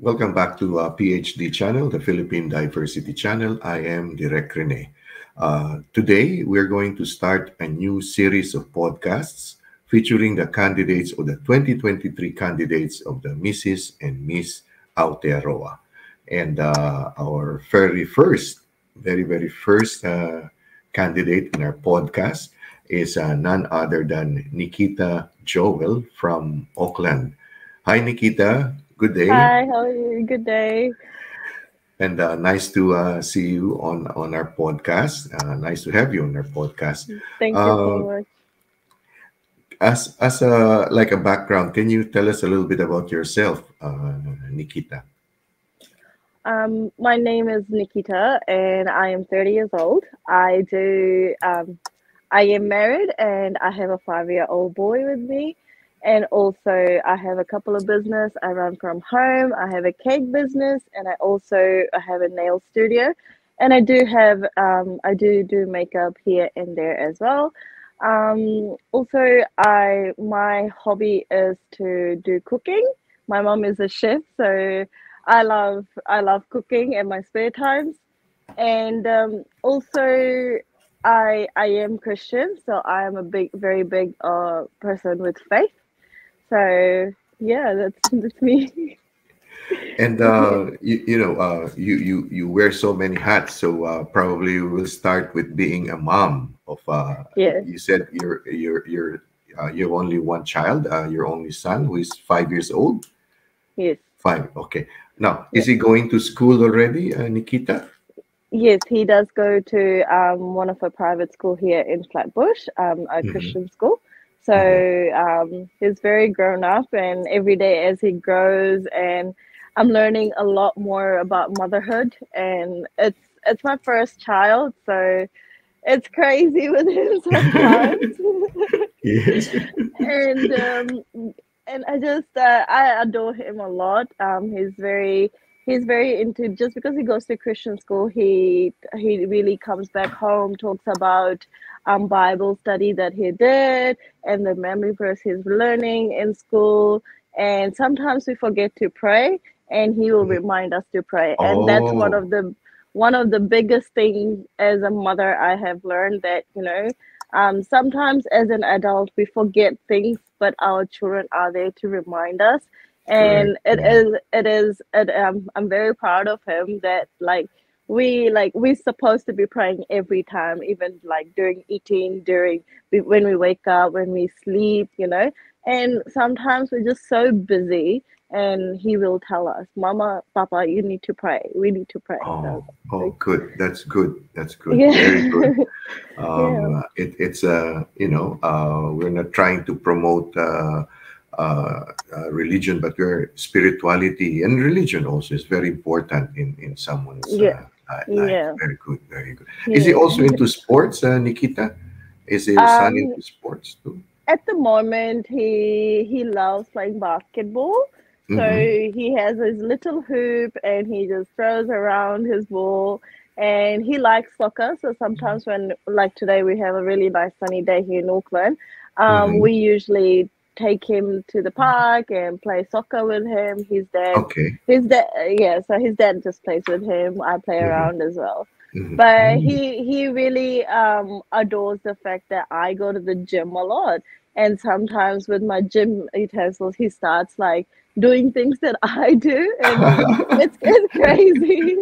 Welcome back to PhD channel, the Philippine Diversity Channel. I am Direk Rene. Today, we're going to start a new series of podcasts featuring the candidates or the 2023 candidates of the Mrs. and Miss Aotearoa. And our very first candidate in our podcast is none other than Nikita Joel from Auckland. Hi, Nikita. Good day. Hi, how are you? Good day. And nice to see you on our podcast. Nice to have you on our podcast. Thank you so Uh, much. as a like a background, can you tell us a little bit about yourself, Nikita? My name is Nikita and I am 30 years old. I am married and I have a 5-year-old boy with me. And also I have a couple of business. I run from home. I have a cake business and I have a nail studio. And I do makeup here and there as well. Also my hobby is to do cooking. My mom is a chef, so I love cooking in my spare times. And also I am Christian, so I am a very big person with faith. So yeah, that's me. And Yeah. you wear so many hats. So probably we'll start with being a mom of. Yeah. You said you have only one child, your only son, who is 5 years old. Yes. Five. Okay. Now, is Yeah. he going to school already, Nikita? Yes, he does go to one of a private school here in Flatbush, a Hmm. Christian school. So Hmm. he's very grown up, and every day as he grows, and I'm learning a lot more about motherhood, and it's my first child, so it's crazy with him sometimes. Yes. and and I adore him a lot. He's very into, just because he goes to Christian school, he really comes back home, talks about Bible study that he did and the memory verse he's learning in school. And sometimes we forget to pray, and he will remind us to pray. And that's Oh, one of the biggest things as a mother I have learned, that sometimes as an adult we forget things, but our children are there to remind us. correct. And Yeah. I'm very proud of him that we're supposed to be praying every time, even like during eating, when we wake up, when we sleep, and sometimes we're just so busy, and he will tell us, Mama, Papa, you need to pray, we need to pray. So Oh, like, good. That's good. That's good. Very good. yeah. Yeah. It's we're not trying to promote religion, but where spirituality and religion also is very important in someone's Yeah. life. Yeah. Very good, very good. Is he also Yeah. into sports, Nikita? Is your son um into sports too? At the moment, he loves playing basketball. So Mm-hmm. he has his little hoop and he just throws around his ball. And he likes soccer. So sometimes when, like today, we have a really nice sunny day here in Auckland, Mm-hmm. we usually take him to the park and play soccer with him. Okay. Yeah. So his dad just plays with him. I play Mm-hmm. around as well. But Mm-hmm. he really adores the fact that I go to the gym a lot, and sometimes with my gym utensils he starts like doing things that I do, and it's crazy.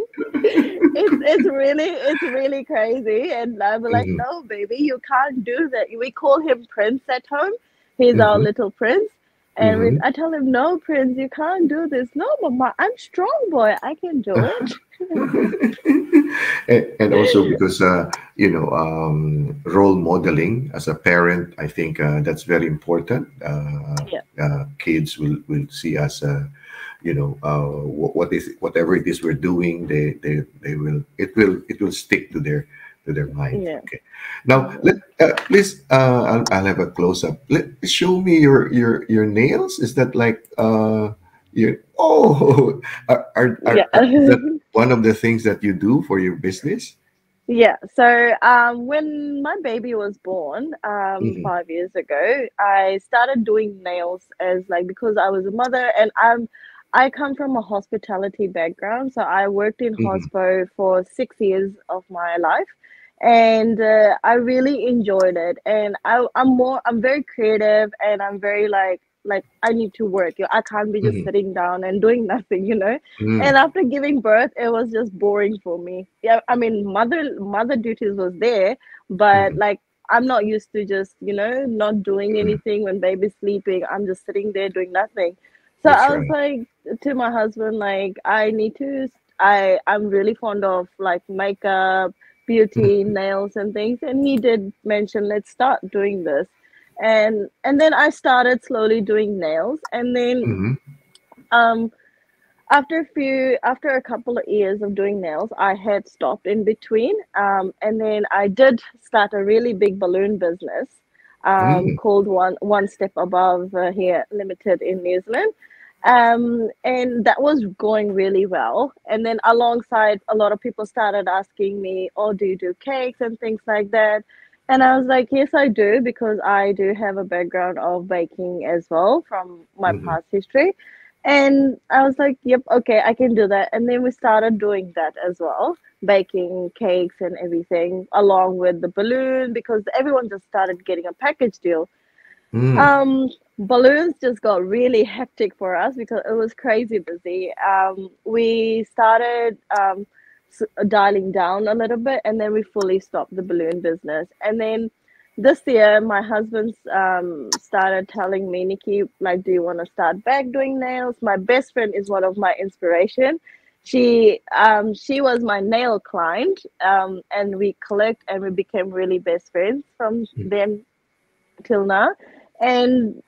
It's really crazy, and I'm like, Mm-hmm. no, baby, you can't do that. We call him Prince at home. He's our Mm-hmm. little prince. And Mm-hmm. I tell him, no, Prince, you can't do this. No, Mama, I'm strong boy. I can do it. And also because role modeling as a parent, I think that's very important. Yeah. Kids will see us, what is whatever it is we're doing, they will it will stick to their mind. Yeah. Okay. Now let please, I'll have a close up. Let show me your nails. Is that like your oh Yeah. is that one of the things that you do for your business? Yeah. So when my baby was born, Hmm. 5 years ago, I started doing nails, as like, because I was a mother, and I come from a hospitality background, so I worked in Mm-hmm. hospo for 6 years of my life, and I really enjoyed it. And I'm very creative, and I'm very like I need to work. I can't be just Mm-hmm. sitting down and doing nothing. And Mm-hmm. after giving birth, it was just boring for me. Yeah, I mean, mother duties was there, but Mm-hmm. like I'm not used to just not doing Mm-hmm. anything when baby's sleeping. I'm just sitting there doing nothing. So That's I was right. like to my husband, like, I'm really fond of like makeup, beauty, Mm-hmm. nails and things. And he did mention, let's start doing this. And then I started slowly doing nails. And then Mm-hmm. um after a couple of years of doing nails, I had stopped in between. And then I did start a really big balloon business, Mm-hmm. called One Step Above, here limited in New Zealand. And that was going really well. And then alongside, a lot of people started asking me, "Oh, do you do cakes and things like that?" And I was like, "Yes, I do, because I do have a background of baking as well from my Mm-hmm. past history." And I was like, "Yep, okay, I can do that." And then we started doing that as well, baking cakes and everything, along with the balloon, because everyone just started getting a package deal. Mm-hmm. um, Balloons just got really hectic for us because it was crazy busy. We started dialing down a little bit, and then we fully stopped the balloon business. And then this year, my husband started telling me, "Nikki, like, do you want to start back doing nails?" My best friend is one of my inspiration. She was my nail client, and we collect, and we became really best friends from then till now. And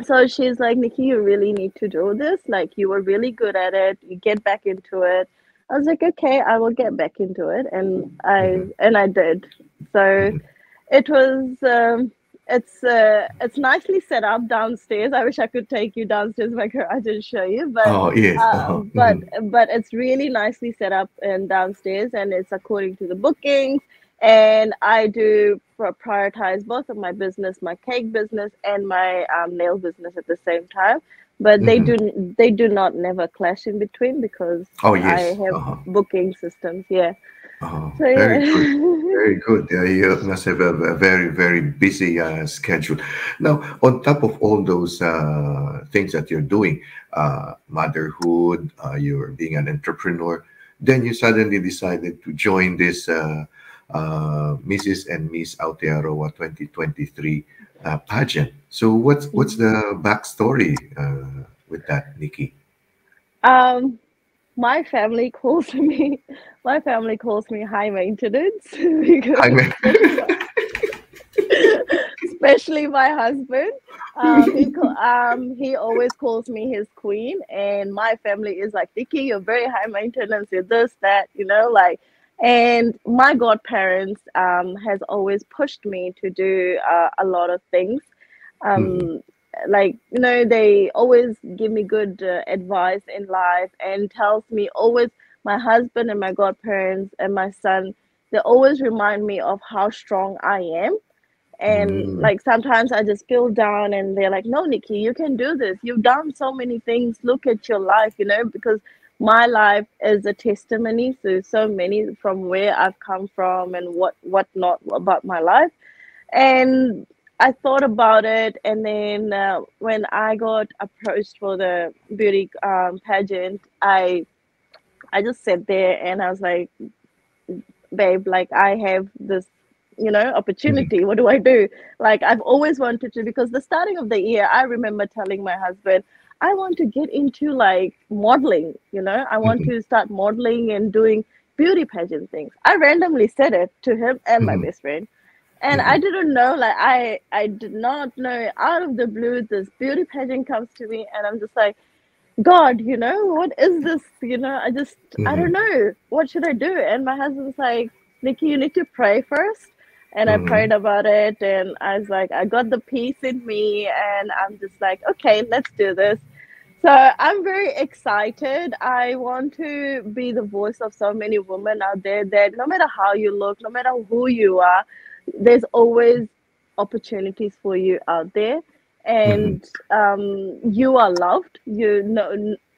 so she's like, "Nikki, you really need to do this. Like, you were really good at it. You get back into it." I was like, "Okay, I will get back into it," and Mm-hmm. I did. So Mm-hmm. it was. It's nicely set up downstairs. I wish I could take you downstairs my garage and show you, but Oh, yes. uh, Uh-huh. but Mm-hmm. but it's really nicely set up and downstairs, and it's according to the bookings. And I do prioritize both of my business, my cake business and my nail business at the same time. But Mm-hmm. they do not never clash in between because Oh, I yes. have Uh-huh. booking systems. Yeah. Oh, So very good. yeah. Very good. You must have a very, very busy schedule. Now, on top of all those things that you're doing, motherhood, you're being an entrepreneur, then you suddenly decided to join this Mrs. and Miss Aotearoa 2023 pageant. So, what's the backstory with that, Nikki? um, my family calls me my family calls me high maintenance I because mean, especially my husband. He always calls me his queen, and my family is like, "Nikki, you're very high maintenance. You're this, that, like." And my godparents has always pushed me to do a lot of things. Mhm, Um, like, they always give me good advice in life, and tells me always. My husband and my godparents and my son, they always remind me of how strong I am. And mm, like sometimes I just feel down, and they're like, "No, Nikki, you can do this. You've done so many things. Look at your life," because my life is a testimony to so many, from where I've come from and what not about my life. And I thought about it, and then when I got approached for the beauty pageant, I just sat there and I was like, "Babe, like, I have this mhm, opportunity. What do I do?" Like, I've always wanted to, because the starting of the year, I remember telling my husband, "I want to get into like modeling. I want mhm, to start modeling and doing beauty pageant things." I randomly said it to him and my mhm, best friend. And I mhm, didn't know, like, I did not know, out of the blue, this beauty pageant comes to me, and I'm just like, "God, what is this?" I don't mhm, know. What should I do? And my husband's like, "Nikki, you need to pray first." And I mhm, prayed about it, and I was like, I got the peace in me, and I'm just like, "Okay, let's do this." So I'm very excited. I want to be the voice of so many women out there, that no matter how you look, no matter who you are, there's always opportunities for you out there. mhm, And you are loved.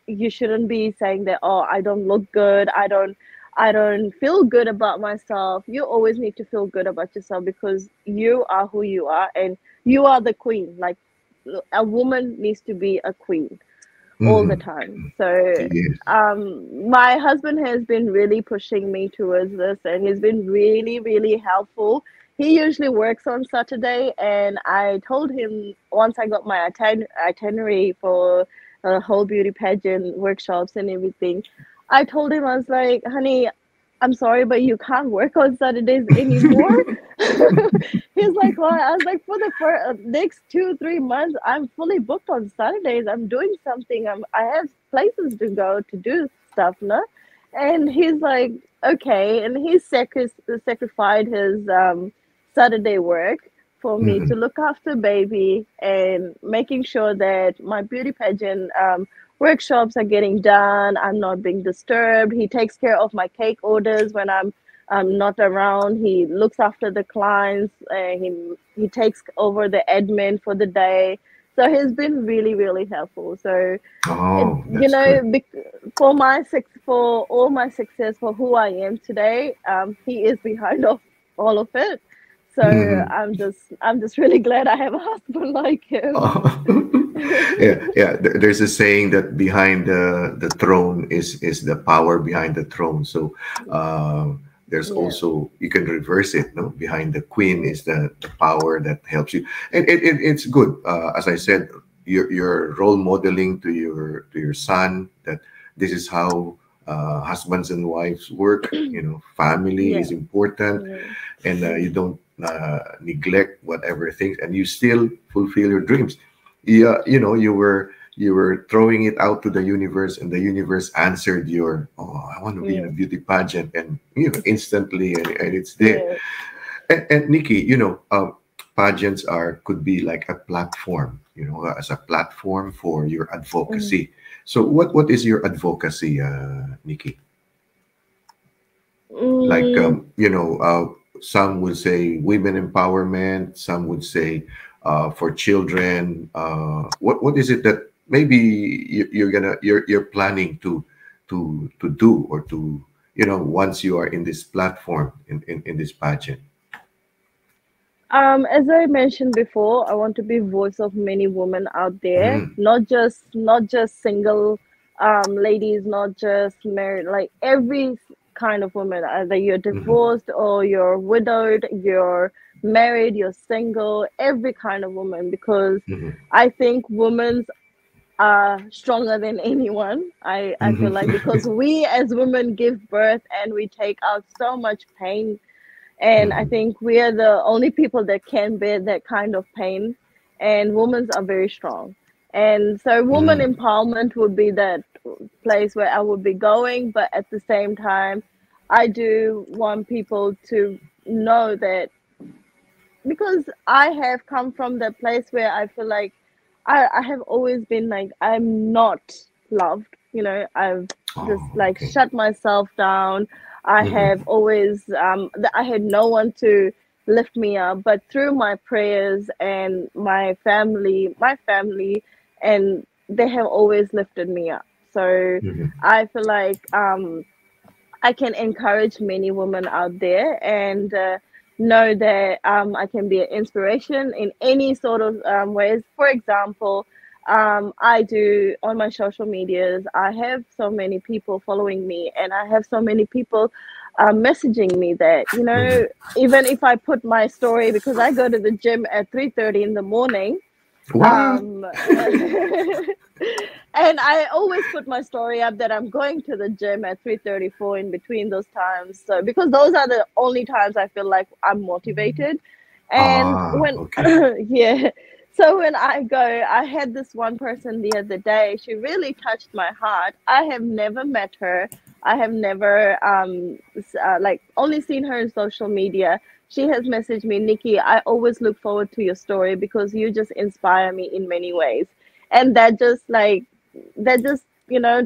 you shouldn't be saying that, oh, I don't look good, I don't feel good about myself. You always need to feel good about yourself because you are who you are and you are the queen. Like a woman needs to be a queen all the Mm-hmm. time. So Yes. my husband has been really pushing me towards this, and he's been really, really helpful. He usually works on Saturday, and I told him once I got my itinerary for the whole beauty pageant workshops and everything, I told him, I was like, honey, I'm sorry, but you can't work on Saturdays anymore. He's like, well, I was like, for the next 2 3 months, I'm fully booked on Saturdays. I'm doing something. I have places to go to do stuff, no? And he's like, okay. And he sacrificed his Saturday work for me to Mm-hmm. look after baby and making sure that my beauty pageant workshops are getting done. I'm not being disturbed. He takes care of my cake orders when I'm not around. He looks after the clients. He takes over the admin for the day. So he's been really, really helpful. So Oh, that's good. for all my success, for who I am today, he is behind of all of it. So Mhm. I'm just really glad I have a husband like him. Oh. Yeah, yeah. There's a saying that behind the throne is the power behind the throne. So there's Yeah, also you can reverse it. No, behind the queen yeah, is the power that helps you, and it's good. As I said, you're role modeling to your son that this is how husbands and wives work. You know, family is yeah, important, yeah, and you mm, don't neglect whatever things, and you still fulfill your dreams. Yeah, you know, you were throwing it out to the universe, and the universe answered your, oh, I want to be in a yeah, beauty pageant, and you know, instantly, and it's there. yeah. And Nikki, you know, pageants are could be like a platform, you know, as a platform for your Mm, advocacy. So what is your advocacy, Nikki? Like mm, you know, some would say women empowerment, some would say for children. What is it that maybe you're gonna you're planning to do, or to, you know, once you are in this platform, in this pageant? as I mentioned before, I want to be voice of many women out there, Mm-hmm. not just single ladies, not just married, like every kind of woman, either you're Mm-hmm. divorced or you're widowed, you're married, you're single, every kind of woman, because Mm-hmm. I think women are stronger than anyone. I feel like because Mm-hmm. we as women give birth and we take out so much pain, and I Mm-hmm. think we are the only people that can bear that kind of pain. And women are very strong. And so, woman Mm-hmm. empowerment would be that place where I would be going. But at the same time, I do want people to know that, because I have come from the place where I feel like I have always been like, I'm not loved. I've just Oh, like okay. shut myself down. I have Mm-hmm. always, I had no one to lift me up, but through my prayers and my family, and they have always lifted me up. So Mm-hmm. I feel like, I can encourage many women out there, and know that I can be an inspiration in any sort of ways. For example, I do on my social medias, I have so many people following me, and I have so many people messaging me that, Mm-hmm. even if I put my story, because I go to the gym at 3:30 in the morning. What? um and I always put my story up that I'm going to the gym at 3:34 in between those times, so because those are the only times I feel like I'm motivated. And Ah, when okay. yeah, so when I go, I had this one person the other day, she really touched my heart. I have never met her, I have never like only seen her in social media. She has messaged me, Nikki, I always look forward to your story because you just inspire me in many ways. And that just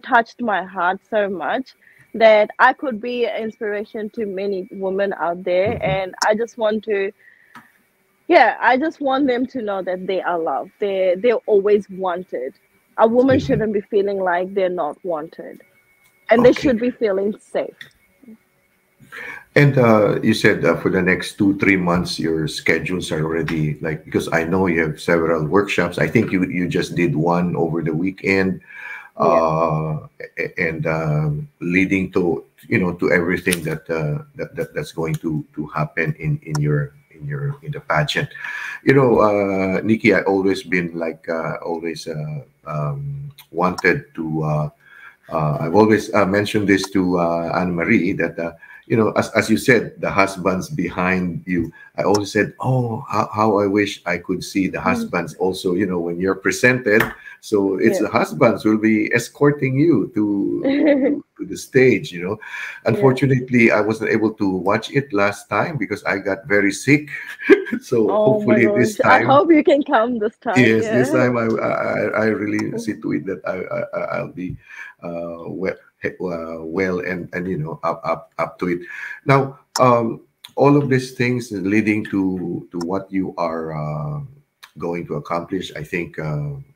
touched my heart so much, that I could be an inspiration to many women out there. Mm-hmm. And I just want them to know that they are loved. They're always wanted. A woman Mhm. shouldn't be feeling like they're not wanted, and they Okay. should be feeling safe. And you said for the next 2, 3 months, your schedules are already like, because I know you have several workshops. I think you just did one over the weekend, Yeah. uh, and leading to, to everything that's going to happen in the pageant. Nikki, I always been like always wanted to. I've always mentioned this to Anne Marie that, as you said, the husbands behind you. I always said, oh, how I wish I could see the husbands also, when you're presented. So it's Yeah. the husbands will be escorting you to the stage. Yeah. Unfortunately, I wasn't able to watch it last time because I got very sick. So Oh my hopefully gosh. this I time. hope you can come this time. Yes, this Yeah. time I really see to it that I'll be well, well, and up to it. Now, all of these things leading to what you are going to accomplish. I think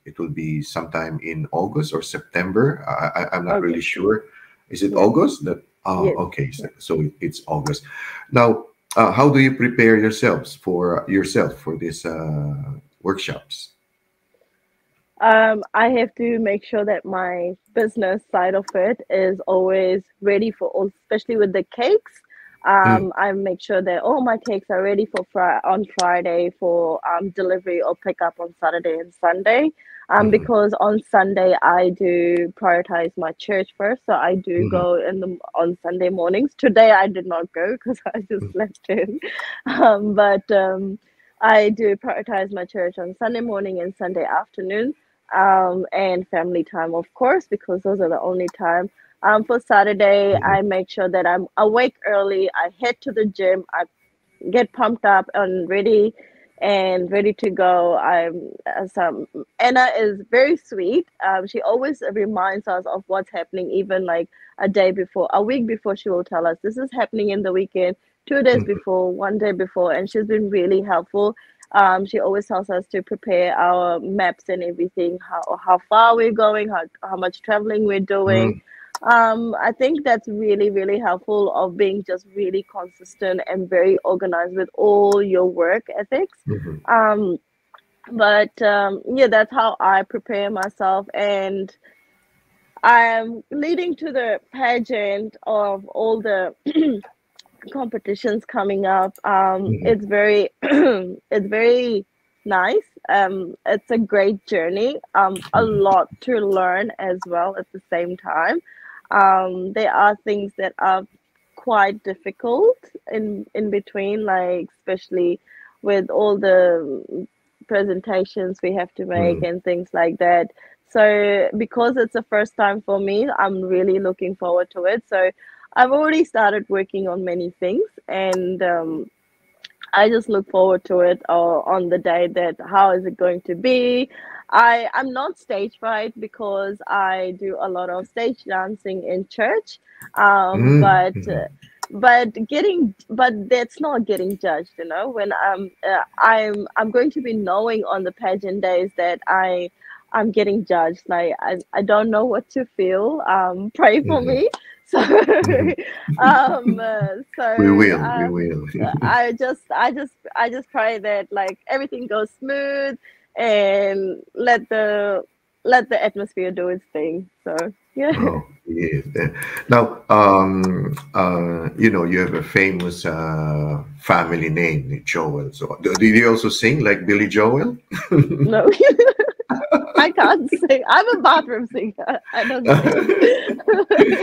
it will be sometime in August or September. I'm not really August. Yeah. sure. Is it Yeah. August? That Yes. okay. Yeah. So it's August. Now, how do you prepare yourself for this workshops? I have to make sure that my business side of it is always ready for all, especially with the cakes. Mm, I make sure that all my cakes are ready for on Friday for delivery or pickup on Saturday and Sunday. mhm, Because on Sunday I do prioritize my church first, so I do mhm, go in the on Sunday mornings. Today I did not go because I just slept in, but I do prioritize my church on Sunday morning and Sunday afternoon, and family time, of course, because those are the only time. For Saturday, mhm, I make sure that I'm awake early. I head to the gym. I get pumped up and ready to go. I'm some Anna is very sweet. She always reminds us of what's happening, even like a day before, a week before. She will tell us this is happening in the weekend, 2 days mhm, before, one day before, and she's been really helpful. She always tells us to prepare our maps and everything, how far we're going, how much traveling we're doing. mhm, I think that's really, really helpful of being just really consistent and very organized with all your work ethics. mhm, Um, but yeah, that's how I prepare myself. And I'm leading to the pageant of all the competitions coming up. mhm, It's very, it's very nice. It's a great journey. A mhm, lot to learn as well at the same time. There are things that are quite difficult in between, like especially with all the presentations we have to make mhm, and things like that. So because it's the first time for me, I'm really looking forward to it. So I've already started working on many things, and I just look forward to it on the day that how is it going to be. I'm not stage fright because I do a lot of stage dancing in church, um, mhm, but mhm, uh, but that's not getting judged. When I'm going to be knowing on the pageant days that I'm getting judged. Like I don't know what to feel. Pray for mhm, me. So mhm. um uh, We so will, we um will. I just pray that like everything goes smooth and let the atmosphere do its thing. So yeah. Oh, yes. Now, you have a famous family name, Joel. So, did you also sing like Billy Joel? No, I can't sing. I'm a bathroom singer. I don't sing.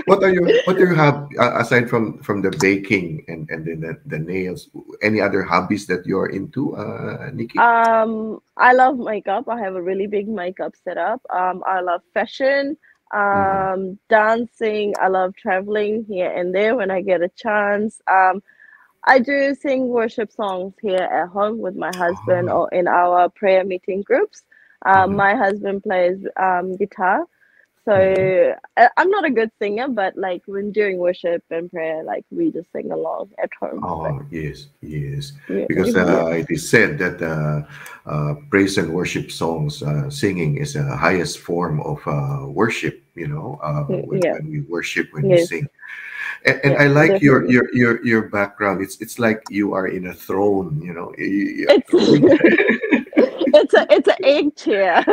What do you have aside from the baking and then the nails? Any other hobbies that you're into, Nikki? I love makeup. I have a really big makeup setup. I love fashion, Mm-hmm. dancing. I love traveling here and there when I get a chance. I do sing worship songs here at home with my husband or in our prayer meeting groups. Mm-hmm. My husband plays guitar, Mhm. So I'm not a good singer, but like when during worship and prayer, like we just sing along at home. But Oh, yes, yes. yeah, Because yeah, it is said that praise and worship songs, singing is the highest form of worship, yeah, when we worship, when we yes, sing. And yeah, I like your, definitely. your background. It's like you are in a throne, It's it's an egg chair.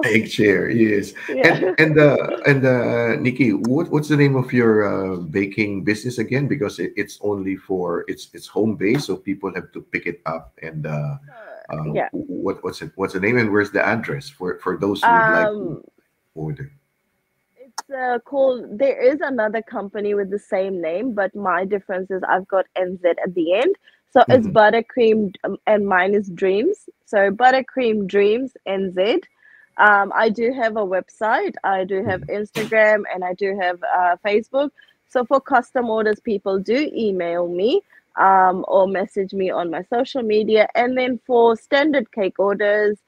egg chair, yes. And Yeah. and Nikki, what's the name of your baking business again? Because it's only for it's home based, so people have to pick it up. And So, yeah. what's the name, and where's the address for those who would like to Um, order? it's called. There is another company with the same name, but my difference is I've got NZ at the end. So it's Hmm. Buttercream, and mine is Dreams. So Buttercream Dreams NZ. I do have a website. I do have Instagram, and I do have Facebook. So for custom orders, people do email me or message me on my social media. And then for standard cake orders,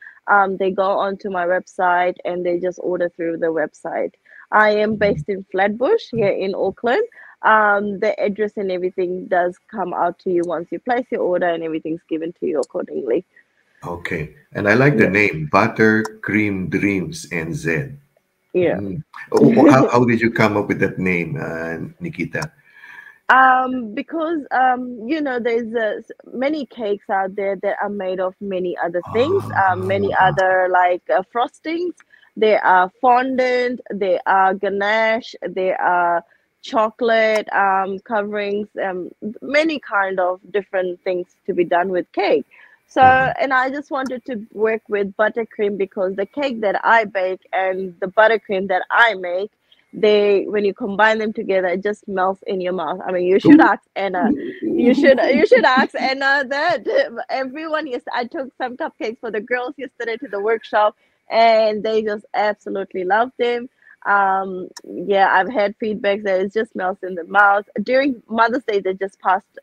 they go onto my website and they just order through the website. I am based in Flatbush here in Auckland. The address and everything does come out to you once you place your order, and everything's given to you accordingly. Okay, and I like the Yeah, name Buttercream Dreams NZ. yeah. Mm. How did you come up with that name, Nikita? Because there's many cakes out there that are made of many other things, many Ah, other like frostings. There are fondant, there are ganache, there are chocolate coverings, many kind of different things to be done with cake. So, mhm. and I just wanted to work with buttercream because the cake that I bake and the buttercream that I make, they when you combine them together, it just melts in your mouth. I mean, you should Ooh. ask Anna. You should ask Anna that. Everyone, yes, I took some cupcakes for the girls yesterday to the workshop, and they just absolutely loved them. Yeah, I've had feedback that it just melts in the mouth. During Mother's Day that just passed,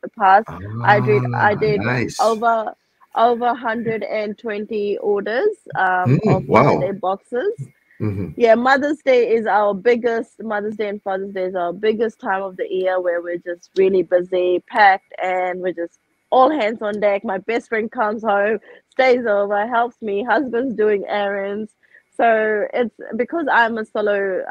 I did Nice. over 120 orders of holiday Wow. boxes. Hmm. Yeah, Mother's Day and Father's Day is our biggest time of the year where we're just really busy, packed, and we're just all hands on deck. My best friend comes home, stays over, helps me. Husband's doing errands. So it's because I'm a solo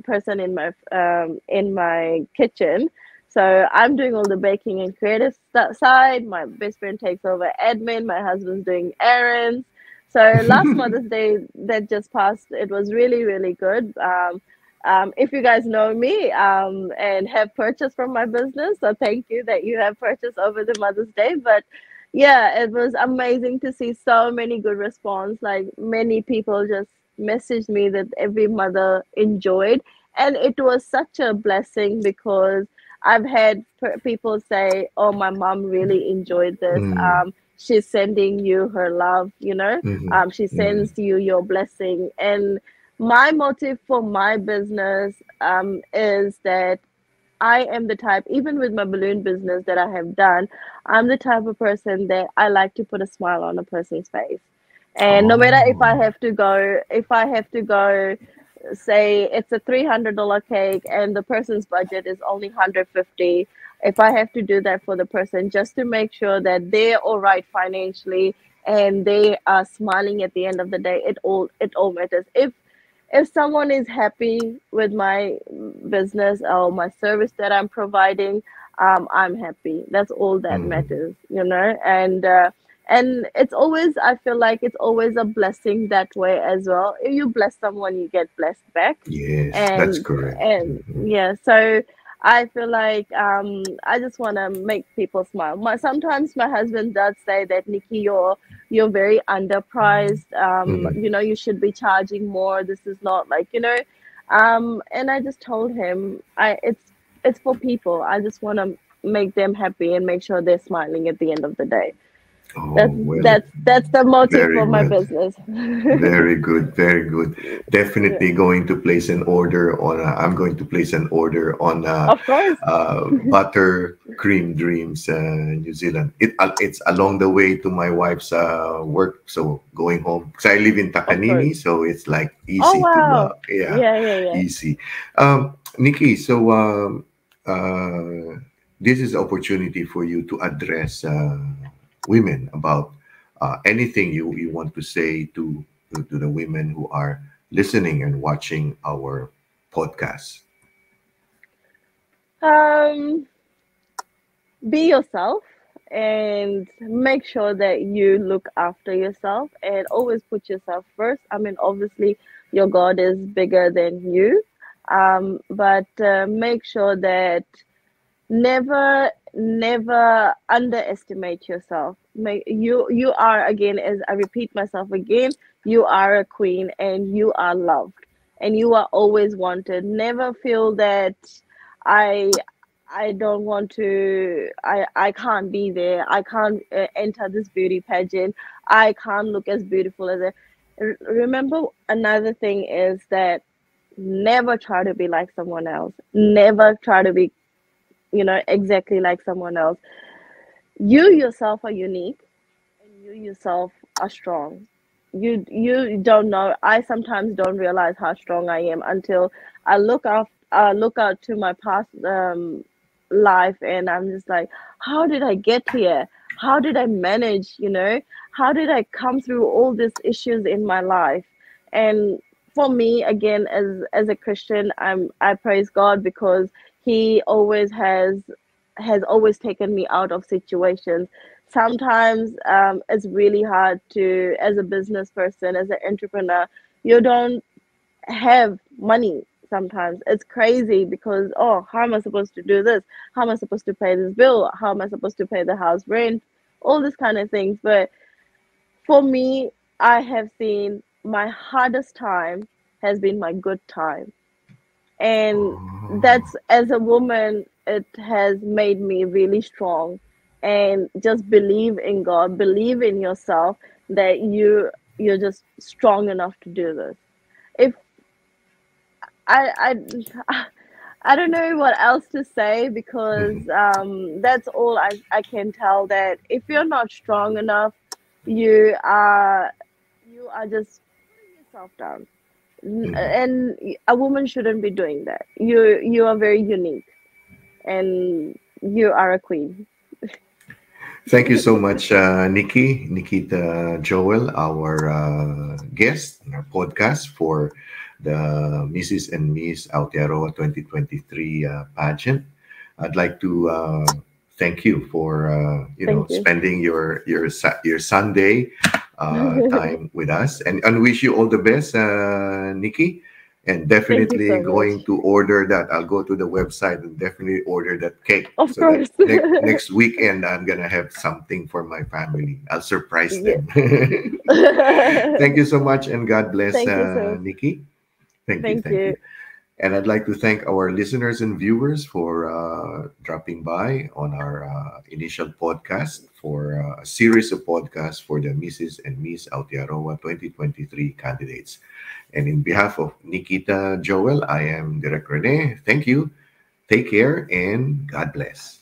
person in my kitchen. So I'm doing all the baking and creative side. My best friend takes over admin. My husband's doing errands. So last Mother's Day that just passed, it was really, really good. If you guys know me and have purchased from my business, so thank you that you have purchased over the Mother's Day. But yeah, it was amazing to see so many good response. Like many people just messaged me that every mother enjoyed, and it was such a blessing because I've had people say, "Oh, my mom really enjoyed this." Mm, She's sending you her love, mhm, she mm, sends you your blessing. And my motive for my business is that I am the type, even with my balloon business that I have done, I'm the type of person that I like to put a smile on a person's face. And no matter oh, if I have to go, say it's a $300 cake and the person's budget is only 150, if I have to do that for the person just to make sure that they're all right financially and they are smiling at the end of the day, it all matters. If someone is happy with my business or my service that I'm providing, I'm happy. That's all that mm. matters. And it's always, I feel like it's always a blessing that way as well. If you bless someone, you get blessed back. Yes, that's and correct. and Mhm. yeah, so I feel like I just want to make people smile. Sometimes my husband does say that, Nikki, you're very underpriced. Mhm. You should be charging more. This is not like, and I just told him, it's for people. I just want to make them happy and make sure they're smiling at the end of the day. Oh, well, That's the motive very for my well. business. Very good, very good. Yeah, Definitely going to place an order on. I'm going to place an order on of course, Buttercream Dreams, New Zealand. It's along the way to my wife's work, so going home. Because I live in of course. Takanini, so it's like Oh easy to wow, yeah, yeah, yeah, yeah. easy. Nikki, so uh, this is opportunity for you to address women about anything you want to say to the women who are listening and watching our podcast. Um, be yourself and make sure that you look after yourself and always put yourself first. I mean, obviously, your God is bigger than you, but make sure that never underestimate yourself. You are, again, as I repeat myself again, you are a queen and you are loved and you are always wanted. Never feel that i I don't want to, I can't be there, I can't enter this beauty pageant, I can't look as beautiful as a remember. Another thing is that never try to be like someone else, never try to be, exactly like someone else. You yourself are unique and you yourself are strong. You don't know. I sometimes don't realize how strong I am until I look out to my past life, and I'm just like, how did I get here? How did I manage, how did I come through all these issues in my life? And for me, again, as a Christian, I praise God because he always has always taken me out of situations. Sometimes it's really hard to, as a business person, as an entrepreneur, you don't have money. Sometimes it's crazy because, oh, how am I supposed to do this? How am I supposed to pay this bill? How am I supposed to pay the house rent? All these kind of things. But for me, I have seen my hardest time has been my good time. And Oh, that's, as a woman, it has made me really strong. And just believe in God, believe in yourself, that you're just strong enough to do this. If I I don't know what else to say, because mhm, that's all I can tell, that if you're not strong enough, you are you are just putting yourself down. mhm. And a woman shouldn't be doing that. You are very unique and you are a queen. Thank you so much, Nikita Joel, our guest on our podcast for the Mrs. and Miss Aotearoa 2023 pageant. I'd like to thank you for Thank you. spending your Sunday time with us, and wish you all the best, Nikki. And Thank you definitely so much. going to order that. I'll go to the website and definitely order that cake Of so that course. next weekend I'm gonna have something for my family. I'll surprise Yeah. them. Thank you so much, and God bless, Thank you so. Nikki. Thank you, Thank thank you. you. And I'd like to thank our listeners and viewers for dropping by on our initial podcast for a series of podcasts for the Mrs. and Miss Aotearoa 2023 candidates. And in behalf of Nikita Joel, I am Direk Rene. Thank you. Take care and God bless.